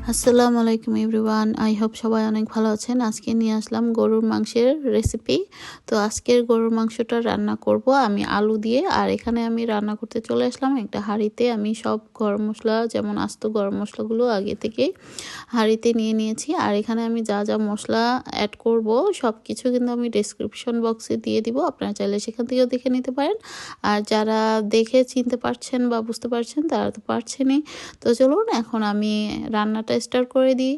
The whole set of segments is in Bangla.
আসসালামু আলাইকুম এভরিওয়ান। আই হোপ সবাই অনেক ভালো আছেন। আজকে নিয়ে আসলাম গরুর মাংসের রেসিপি। তো আজকের গরুর মাংসটা রান্না করব আমি আলু দিয়ে। আর এখানে আমি রান্না করতে চলে আসলাম একটা হাঁড়িতে। আমি সব গরম মশলা যেমন আস্ত গরম মশলাগুলো আগে থেকেই হাঁড়িতে নিয়ে নিয়েছি। আর এখানে আমি যা যা মশলা অ্যাড করব সব কিছু কিন্তু আমি ডেসক্রিপশন বক্সে দিয়ে দিব। আপনারা চাইলে সেখান থেকেও দেখে নিতে পারেন। আর যারা দেখে চিনতে পারছেন বা বুঝতে পারছেন তারা তো পারছেনই। তো চলুন এখন আমি রান্নাটা স্টার্ট করে দিই।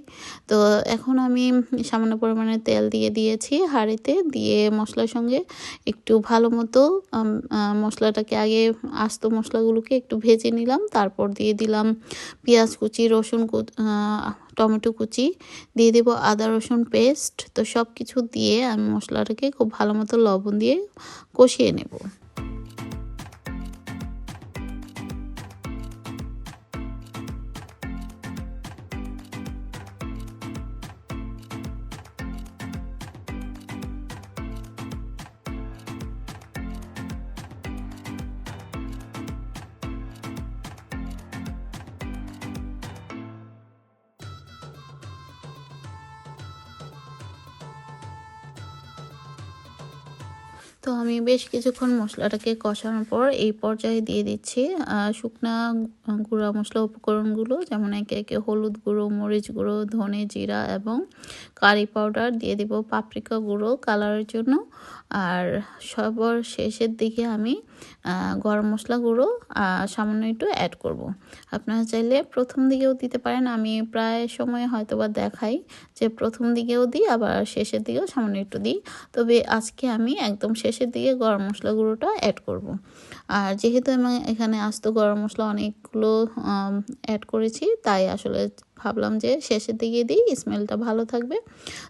তো এখন আমি সামান্য পরিমাণে তেল দিয়ে দিয়েছি হাঁড়িতে, দিয়ে মশলার সঙ্গে একটু ভালো মতো মশলাটাকে আগে আস্ত মশলাগুলোকে একটু ভেজে নিলাম। তারপর দিয়ে দিলাম পেঁয়াজ কুচি, রসুন টমেটো কুচি, দিয়ে দেব আদা রসুন পেস্ট। তো সব কিছু দিয়ে আমি মশলাটাকে খুব ভালো মতো লবণ দিয়ে কষিয়ে নেব। তো আমি বেশ কিছুক্ষণ মশলাটাকে কষানোর পর এই পর্যায়ে দিয়ে দিচ্ছি শুকনা গুঁড়া মশলা উপকরণগুলো, যেমন একে একে হলুদ গুঁড়ো, মরিচ গুঁড়ো, ধনে, জিরা এবং কারি পাউডার, দিয়ে দিব পাপরিকা গুঁড়ো কালারের জন্য। আর সবার শেষের দিকে আমি গরম মশলা গুঁড়ো সামান্য একটু অ্যাড করব। আপনারা চাইলে প্রথম দিকেও দিতে পারেন। আমি প্রায় সময় হয়তোবা দেখাই যে প্রথম দিকেও দিই, আবার শেষের দিকেও সামান্য একটু দিই। তবে আজকে আমি একদম শেষের দিকে গরম মশলা গুঁড়োটা অ্যাড করব। আর যেহেতু আমি এখানে আস্ত গরম মশলা অনেকগুলো অ্যাড করেছি, তাই আসলে ভাবলাম যে শেষের দিকে দিই, স্মেলটা ভালো থাকবে।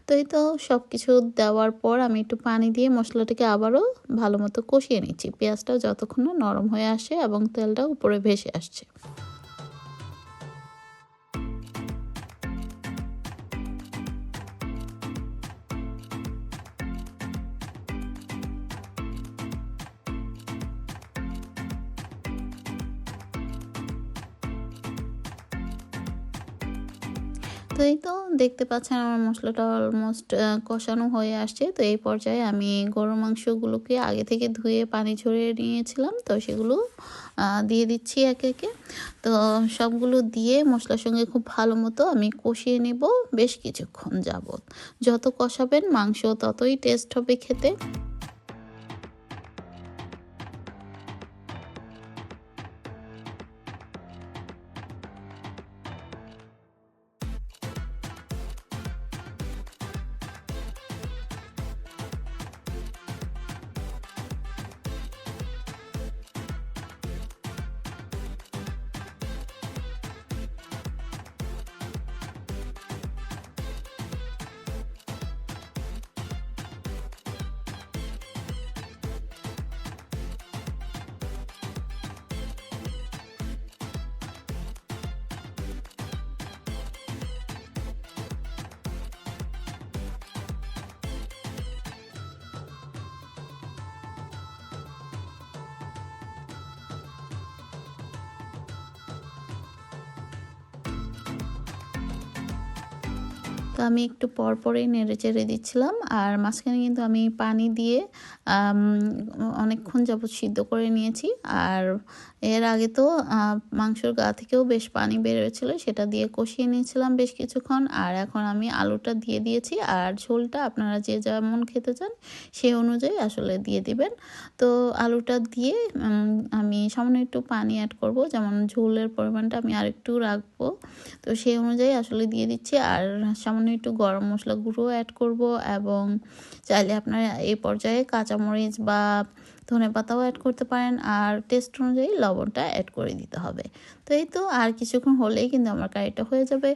তো এই তো সব কিছু দেওয়ার পর আমি একটু পানি দিয়ে মশলাটাকে আবারও ভালো মতো কষিয়ে নিচ্ছি, পেঁয়াজটাও যতক্ষণ না নরম হয়ে আসে এবং তেলটা উপরে ভেসে আসছে। তো এই তো দেখতে পাচ্ছেন আমার মশলাটা অলমোস্ট কষানো হয়ে আসছে। তো এই পর্যায়ে আমি গরুর মাংসগুলোকে আগে থেকে ধুয়ে পানি ঝরিয়ে নিয়েছিলাম, তো সেগুলো দিয়ে দিচ্ছি একে একে। তো সবগুলো দিয়ে মশলার সঙ্গে খুব ভালো মতো আমি কষিয়ে নেব বেশ কিছুক্ষণ যাবত। যত কষাবেন মাংস ততই টেস্ট হবে খেতে। তো আমি একটু পরপরই নেড়ে চেড়ে দিচ্ছিলাম। আর মাঝখানে কিন্তু আমি পানি দিয়ে আম অনেকক্ষণ যাবৎ সিদ্ধ করে নিয়েছি। আর এর আগে তো মাংসর গা থেকেও বেশ পানি বের হয়েছিল, সেটা দিয়ে কষিয়ে নিয়েছিলাম বেশ কিছুক্ষণ। আর এখন আমি আলুটা দিয়ে দিয়েছি। আর ঝোলটা আপনারা যে যেমন খেতে চান সেই অনুযায়ী আসলে দিয়ে দিবেন। তো আলুটা দিয়ে আমি সামান্য একটু পানি অ্যাড করব, যেমন ঝোলের পরিমাণটা আমি আরেকটু রাখবো। তো সেই অনুযায়ী আসলে দিয়ে দিচ্ছি। আর সামান্য একটু গরম মশলা গুঁড়ো অ্যাড করব, এবং চাইলে আপনারা এই পর্যায়ে কাঁচামরিচ বা ধনেপাতাও অ্যাড করতে পারেন। আর টেস্ট অনুযায়ী লবণটা অ্যাড করে দিতে হবে। তো এই তো আর কিছুক্ষণ হলেই কিন্তু আমার কারিটা হয়ে যাবে।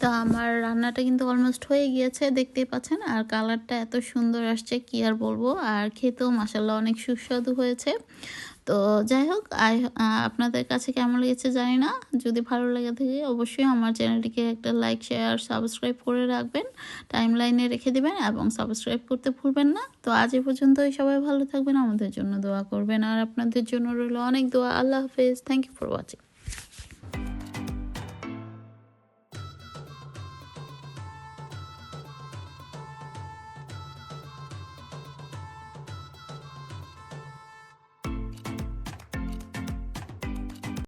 তো আমার রান্নাটা কিন্তু অলমোস্ট হয়ে গিয়েছে, দেখতেই পাচ্ছেন। আর কালারটা এত সুন্দর আসছে কি আর বলবো, আর খেতেও মাশাআল্লাহ অনেক সুস্বাদু হয়েছে। তো যাই হোক, আপনাদের কাছে কেমন লেগেছে জানি না। যদি ভালো লেগে থাকে অবশ্যই আমার চ্যানেলটিকে একটা লাইক, শেয়ার, সাবস্ক্রাইব করে রাখবেন, টাইমলাইনে রেখে দিবেন এবং সাবস্ক্রাইব করতে ভুলবেন না। তো আজ এ পর্যন্তই, সবাই ভালো থাকবেন, আমাদের জন্য দোয়া করবেন, আর আপনাদের জন্য রইল অনেক দোয়া। আল্লাহ হাফেজ। Thank you for watching.